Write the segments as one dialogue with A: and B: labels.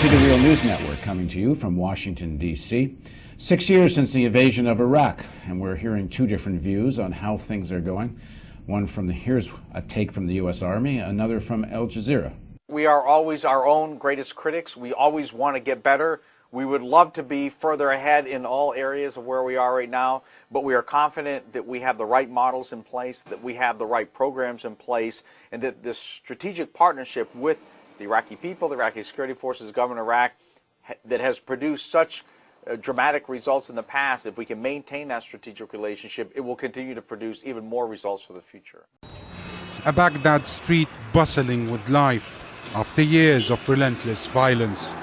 A: to the Real News Network, coming to you from Washington, D.C. 6 years since the invasion of Iraq, and we're hearing two different views on how things are going. One here's a take from the U.S. Army, another from Al Jazeera.
B: We are always our own greatest critics. We always want to get better. We would love to be further ahead in all areas of where we are right now, but we are confident that we have the right models in place, that we have the right programs in place, and that this strategic partnership with the Iraqi people, the Iraqi security forces, the government of Iraq, that has produced such dramatic results in the past, if we can maintain that strategic relationship, it will continue to produce even more results for the future.
C: A Baghdad street bustling with life after years of relentless violence.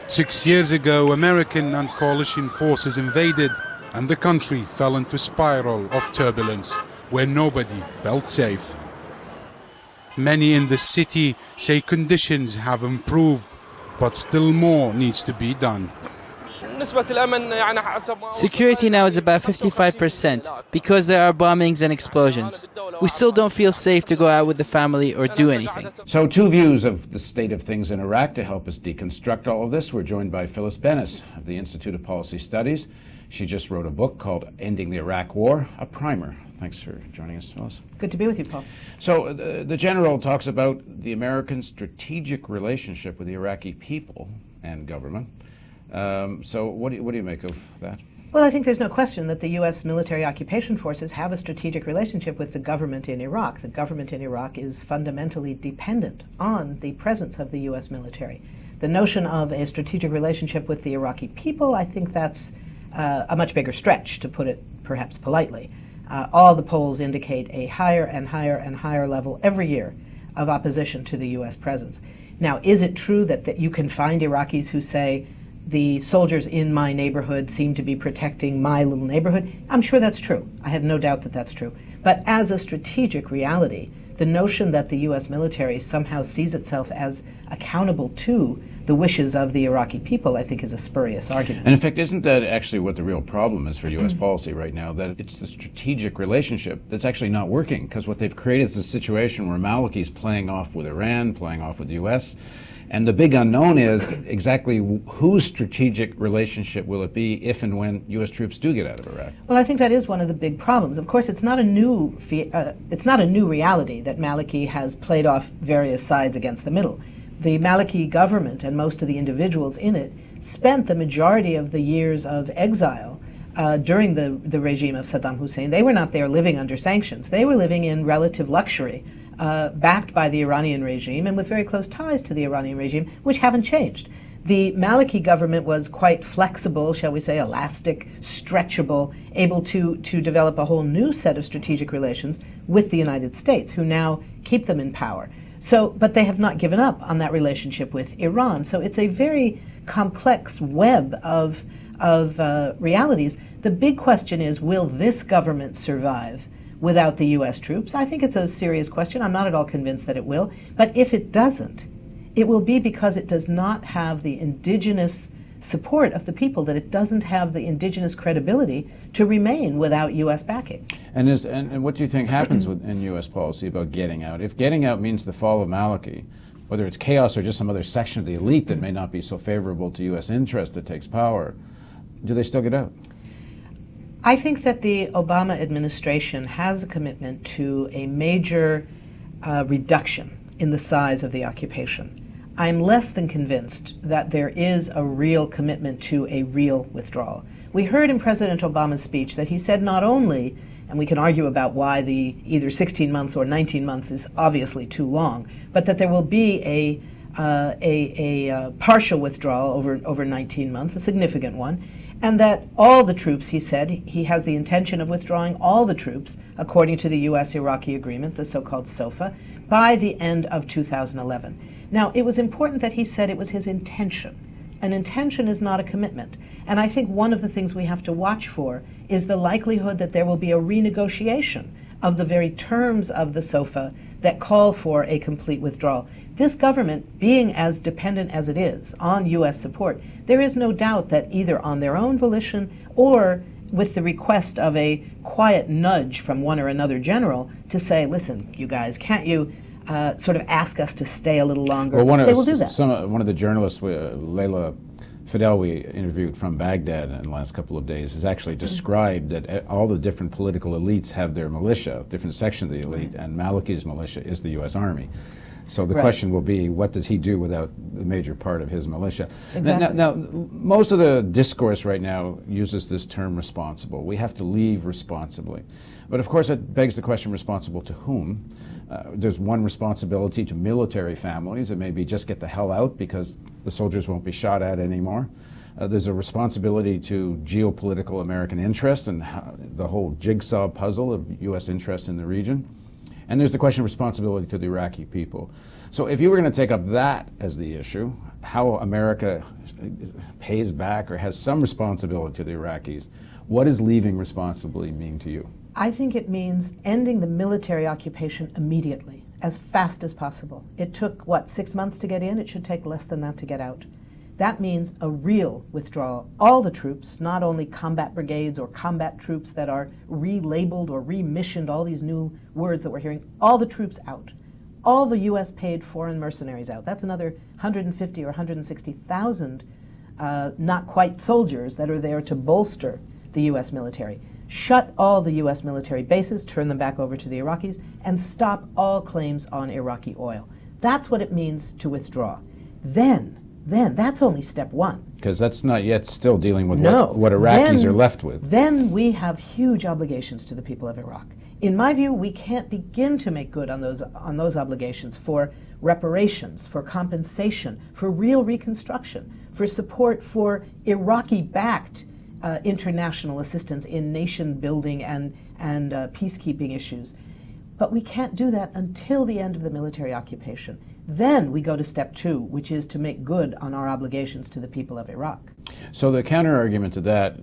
C: 6 years ago, American and coalition forces invaded, and the country fell into a spiral of turbulence where nobody felt safe. Many in the city say conditions have improved, but still more needs to be done.
D: Security now is about 55% because there are bombings and explosions. We still don't feel safe to go out with the family or do anything.
A: So two views of the state of things in Iraq. To help us deconstruct all of this, we're joined by Phyllis Bennis of the Institute of Policy Studies. She just wrote a book called Ending the Iraq War, a primer. Thanks for joining us, Phyllis.
E: Good to be with you, Paul.
A: So the general talks about the American strategic relationship with the Iraqi people and government. So what do you make of that?
E: Well, I think there's no question that the U.S. military occupation forces have a strategic relationship with the government in Iraq. The government in Iraq is fundamentally dependent on the presence of the U.S. military. The notion of a strategic relationship with the Iraqi people, I think that's a much bigger stretch, to put it perhaps politely. All the polls indicate a higher and higher and higher level every year of opposition to the U.S. presence. Now, is it true that you can find Iraqis who say, the soldiers in my neighborhood seem to be protecting my little neighborhood? I'm sure that's true. I have no doubt that that's true. But as a strategic reality, the notion that the U.S. military somehow sees itself as accountable to the wishes of the Iraqi people, I think, is a spurious argument.
A: And in fact, isn't that actually what the real problem is for U.S. policy right now? That it's the strategic relationship that's actually not working, because what they've created is a situation where Maliki is playing off with Iran, playing off with the U.S., and the big unknown is exactly whose strategic relationship will it be if and when U.S. troops do get out of Iraq?
E: Well, I think that is one of the big problems. Of course, it's not a new reality that Maliki has played off various sides against the middle. The Maliki government and most of the individuals in it spent the majority of the years of exile during the regime of Saddam Hussein. They were not there living under sanctions. They were living in relative luxury, backed by the Iranian regime and with very close ties to the Iranian regime, which haven't changed. The Maliki government was quite flexible, shall we say, elastic, stretchable, able to develop a whole new set of strategic relations with the United States, who now keep them in power. But they have not given up on that relationship with Iran. So it's a very complex web of realities. The big question is, will this government survive without the U.S. troops? I think it's a serious question. I'm not at all convinced that it will. But if it doesn't, it will be because it does not have the indigenous support of the people, that it doesn't have the indigenous credibility to remain without U.S. backing.
A: And what do you think happens in U.S. policy about getting out? If getting out means the fall of Maliki, whether it's chaos or just some other section of the elite that may not be so favorable to U.S. interest that takes power, do they still get out?
E: I think that the Obama administration has a commitment to a major reduction in the size of the occupation. I'm less than convinced that there is a real commitment to a real withdrawal. We heard in President Obama's speech that he said not only, and we can argue about why the either 16 months or 19 months is obviously too long, but that there will be a partial withdrawal over 19 months, a significant one, and that all the troops, he said, he has the intention of withdrawing all the troops, according to the U.S.-Iraqi agreement, the so-called SOFA, by the end of 2011. Now, it was important that he said it was his intention. An intention is not a commitment. And I think one of the things we have to watch for is the likelihood that there will be a renegotiation of the very terms of the SOFA that call for a complete withdrawal. This government, being as dependent as it is on U.S. support, there is no doubt that either on their own volition or with the request of a quiet nudge from one or another general to say, listen, you guys, can't you sort of ask us to stay a little longer,
A: Well,
E: they will do that.
A: One of the journalists, Layla Fidel, we interviewed from Baghdad in the last couple of days, has actually described that all the different political elites have their militia, different section of the elite, and Maliki's militia is the U.S. Army. So the question will be, what does he do without the major part of his militia?
E: Exactly.
A: Now, most of the discourse right now uses this term responsible. We have to leave responsibly. But of course, it begs the question, responsible to whom? There's one responsibility to military families. It may be just get the hell out because the soldiers won't be shot at anymore. There's a responsibility to geopolitical American interest and the whole jigsaw puzzle of U.S. interest in the region. And there's the question of responsibility to the Iraqi people. So if you were going to take up that as the issue, how America pays back or has some responsibility to the Iraqis, what does leaving responsibly mean to you?
E: I think it means ending the military occupation immediately, as fast as possible. It took, 6 months to get in? It should take less than that to get out. That means a real withdrawal. All the troops, not only combat brigades or combat troops that are relabeled or remissioned, all these new words that we're hearing, all the troops out. All the U.S. paid foreign mercenaries out. That's another 150 or 160,000 not quite soldiers that are there to bolster the U.S. military. Shut all the U.S. military bases, turn them back over to the Iraqis, and stop all claims on Iraqi oil. That's what it means to withdraw. Then that's only step one.
A: Because that's not yet still dealing with what Iraqis are left with.
E: Then we have huge obligations to the people of Iraq. In my view, we can't begin to make good on those obligations for reparations, for compensation, for real reconstruction, for support for Iraqi-backed international assistance in nation building and peacekeeping issues. But we can't do that until the end of the military occupation. Then we go to step two, which is to make good on our obligations to the people of Iraq.
A: So the counter-argument to that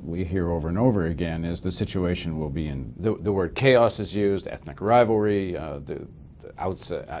A: we hear over and over again is the situation will be in, the word chaos is used, ethnic rivalry,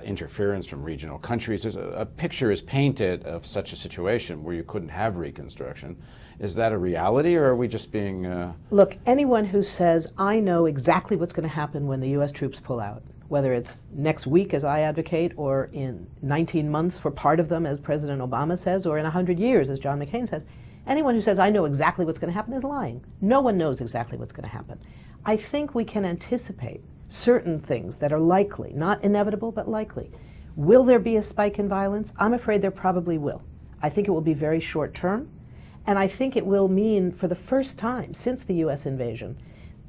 A: interference from regional countries. There's a picture is painted of such a situation where you couldn't have reconstruction. Is that a reality, or are we just being...
E: Look, anyone who says, I know exactly what's going to happen when the U.S. troops pull out, whether it's next week, as I advocate, or in 19 months for part of them, as President Obama says, or in 100 years, as John McCain says, anyone who says, I know exactly what's going to happen is lying. No one knows exactly what's going to happen. I think we can anticipate certain things that are likely, not inevitable, but likely. Will there be a spike in violence? I'm afraid there probably will. I think it will be very short term, and I think it will mean, for the first time since the U.S. invasion,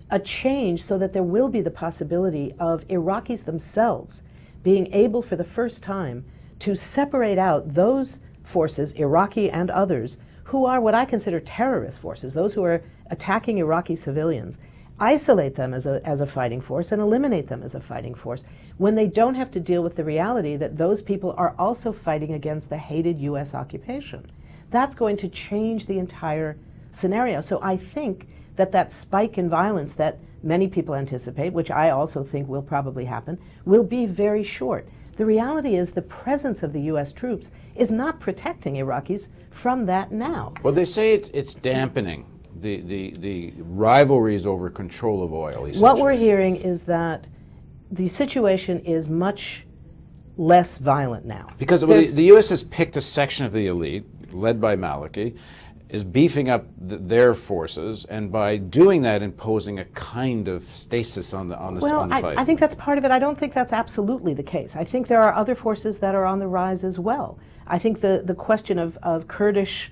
E: a change so that there will be the possibility of Iraqis themselves being able for the first time to separate out those forces, Iraqi and others, who are what I consider terrorist forces, those who are attacking Iraqi civilians, isolate them as a fighting force and eliminate them as a fighting force when they don't have to deal with the reality that those people are also fighting against the hated U.S. occupation. That's going to change the entire scenario. So I think that spike in violence that many people anticipate, which I also think will probably happen, will be very short. The reality is the presence of the U.S. troops is not protecting Iraqis from that now.
A: Well, they say it's dampening the rivalries over control of oil, essentially.
E: What we're hearing is that the situation is much less violent now.
A: Because the U.S. has picked a section of the elite, led by Maliki, is beefing up their forces, and by doing that, imposing a kind of stasis on the fight.
E: I think that's part of it. I don't think that's absolutely the case. I think there are other forces that are on the rise as well. I think the question of Kurdish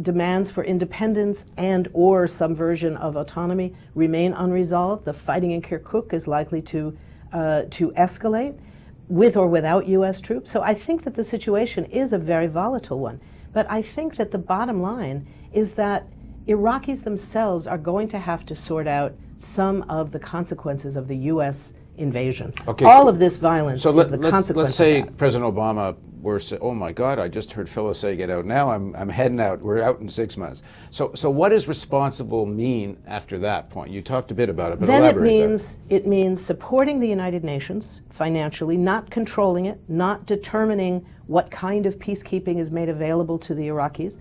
E: demands for independence and or some version of autonomy remain unresolved. The fighting in Kirkuk is likely to escalate with or without U.S. troops. So I think that the situation is a very volatile one. But I think that the bottom line is that Iraqis themselves are going to have to sort out some of the consequences of the U.S. invasion.
A: Okay,
E: all of this violence
A: so
E: is the consequence
A: let's say
E: of that.
A: President Obama were say, oh my God, I just heard Phyllis say get out now. I'm heading out. We're out in 6 months. So what does responsible mean after that point? You talked a bit about it, but
E: then
A: elaborate.
E: It means supporting the United Nations financially, not controlling it, not determining what kind of peacekeeping is made available to the Iraqis.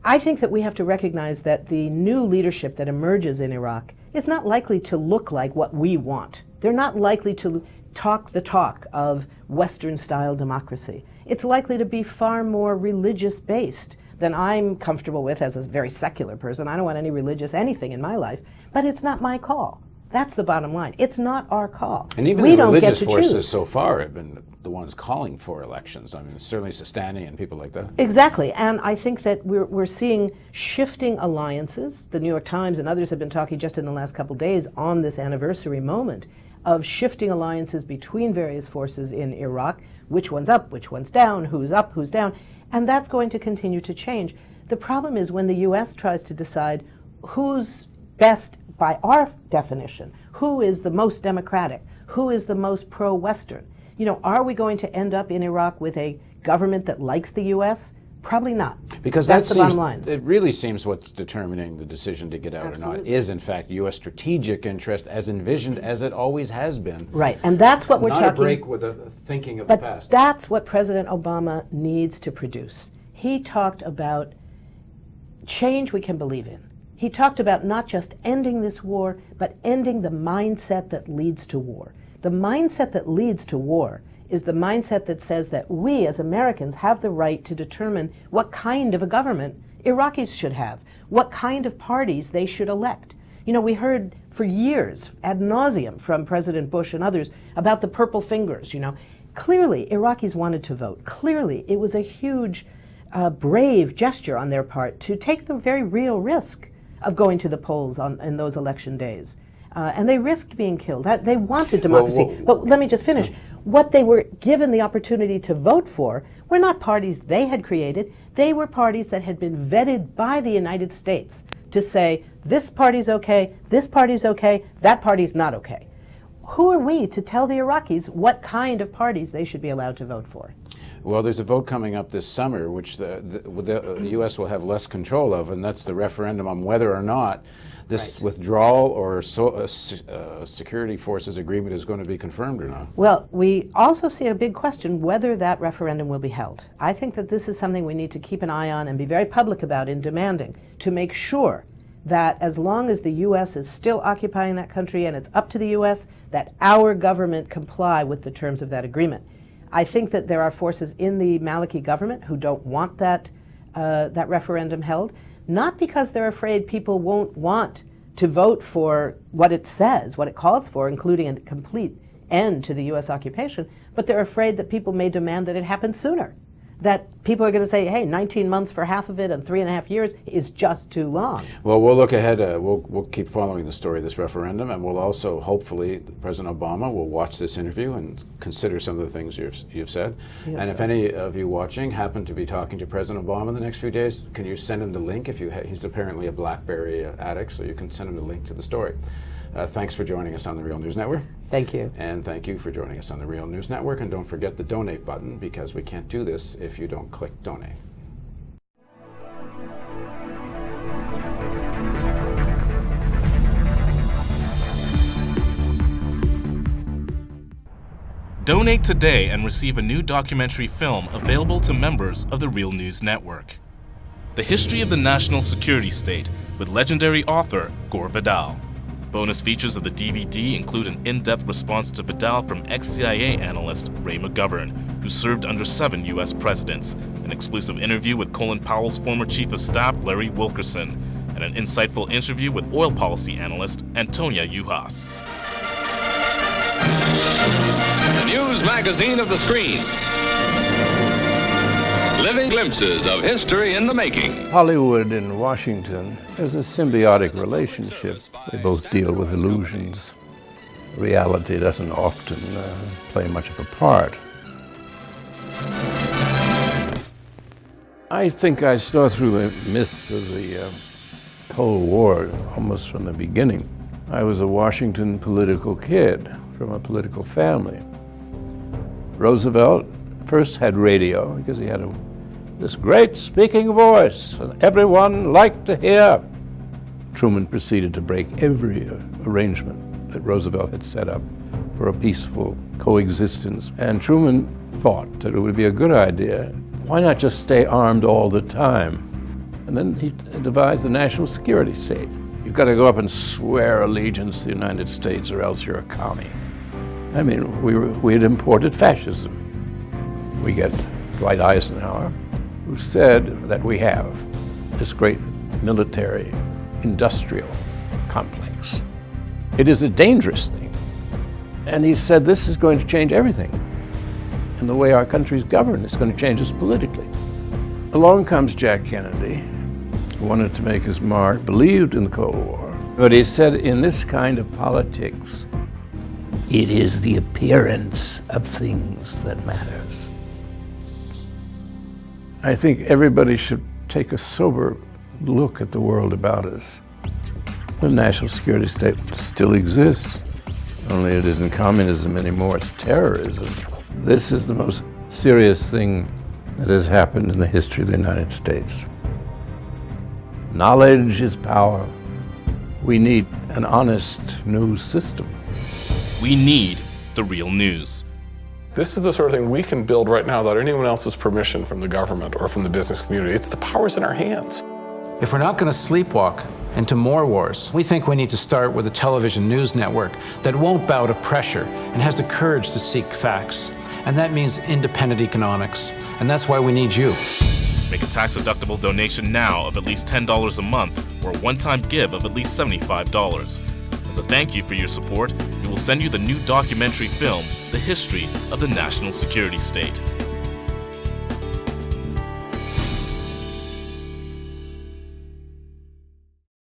E: I think that we have to recognize that the new leadership that emerges in Iraq is not likely to look like what we want. They're not likely to talk the talk of Western-style democracy. It's likely to be far more religious-based than I'm comfortable with as a very secular person. I don't want any religious anything in my life, but it's not my call. That's the bottom line. It's not our call.
A: And even
E: we
A: the
E: don't
A: religious
E: get to
A: forces
E: choose.
A: so far have been the ones calling for elections. I mean, certainly Sistani and people like that.
E: Exactly, and I think that we're seeing shifting alliances. The New York Times and others have been talking just in the last couple days on this anniversary moment of shifting alliances between various forces in Iraq. Which one's up, which one's down, who's up, who's down, and that's going to continue to change. The problem is when the U.S. tries to decide who's best by our definition, who is the most democratic, who is the most pro-Western. You know, are we going to end up in Iraq with a government that likes the U.S.? Probably not.
A: Because
E: that's
A: that
E: the
A: seems,
E: bottom line.
A: it really seems what's determining the decision to get out or
E: Absolutely.
A: not is, in fact, U.S. strategic interest as envisioned as it always has been.
E: Right, and that's what we're
A: not
E: talking.
A: Not a break with the thinking of the
E: But
A: past.
E: that's what President Obama needs to produce. He talked about change we can believe in. He talked about not just ending this war, but ending the mindset that leads to war. The mindset that leads to war is the mindset that says that we as Americans have the right to determine what kind of a government Iraqis should have, what kind of parties they should elect. You know, we heard for years ad nauseum from President Bush and others about the purple fingers, you know. Clearly, Iraqis wanted to vote. Clearly, it was a huge, brave gesture on their part to take the very real risk of going to the polls in those election days. And they risked being killed. They wanted democracy. But let me just finish. What they were given the opportunity to vote for were not parties they had created. They were parties that had been vetted by the United States to say, this party's okay, this party's okay, that party's not okay. Who are we to tell the Iraqis what kind of parties they should be allowed to vote for?
A: Well, there's a vote coming up this summer, which the U.S. will have less control of, and that's the referendum on whether or not this withdrawal or security forces agreement is going to be confirmed or not.
E: Well, we also see a big question whether that referendum will be held. I think that this is something we need to keep an eye on and be very public about in demanding to make sure that as long as the U.S. is still occupying that country and it's up to the U.S., that our government comply with the terms of that agreement. I think that there are forces in the Maliki government who don't want that referendum held, not because they're afraid people won't want to vote for what it says, what it calls for, including a complete end to the U.S. occupation, but they're afraid that people may demand that it happen sooner. That people are going to say, hey, 19 months for half of it and 3.5 years is just too long.
A: Well, we'll look ahead. We'll keep following the story of this referendum, and we'll also, hopefully, President Obama will watch this interview and consider some of the things you've said. And if any of you watching happen to be talking to President Obama in the next few days, can you send him the link? He's apparently a BlackBerry addict, so you can send him the link to the story. Thanks for joining us on the Real News Network.
E: Thank you.
A: And thank you for joining us on the Real News Network. And don't forget the donate button, because we can't do this if you don't click donate.
F: Donate today and receive a new documentary film available to members of the Real News Network. The History of the National Security State with legendary author Gore Vidal. Bonus features of the DVD include an in-depth response to Vidal from ex-CIA analyst Ray McGovern, who served under 7 U.S. presidents, an exclusive interview with Colin Powell's former Chief of Staff Larry Wilkerson, and an insightful interview with oil policy analyst Antonia Juhas.
G: The news magazine of the screen. Living glimpses of history in the making.
H: Hollywood and Washington is a symbiotic relationship. They both deal with illusions. Reality doesn't often play much of a part. I think I saw through the myth of the Cold War almost from the beginning. I was a Washington political kid from a political family. Roosevelt first had radio because he had this great speaking voice and everyone liked to hear. Truman proceeded to break every arrangement that Roosevelt had set up for a peaceful coexistence. And Truman thought that it would be a good idea. Why not just stay armed all the time? And then he devised the national security state. You've got to go up and swear allegiance to the United States or else you're a commie. I mean, we had imported fascism. We get Dwight Eisenhower, who said that we have this great military industrial complex. It is a dangerous thing. And he said this is going to change everything. And the way our country is governed is going to change us politically. Along comes Jack Kennedy, who wanted to make his mark, believed in the Cold War. But he said, in this kind of politics, it is the appearance of things that matters. I think everybody should take a sober look at the world about us. The national security state still exists, only it isn't communism anymore, it's terrorism. This is the most serious thing that has happened in the history of the United States. Knowledge is power. We need an honest news system.
F: We need the real news.
I: This is the sort of thing we can build right now without anyone else's permission from the government or from the business community. It's the power's in our hands.
J: If we're not going to sleepwalk into more wars, we think we need to start with a television news network that won't bow to pressure and has the courage to seek facts. And that means independent economics. And that's why we need you.
F: Make a tax-deductible donation now of at least $10 a month or a one-time give of at least $75. As a thank you for your support, we will send you the new documentary film, The History of the National Security State.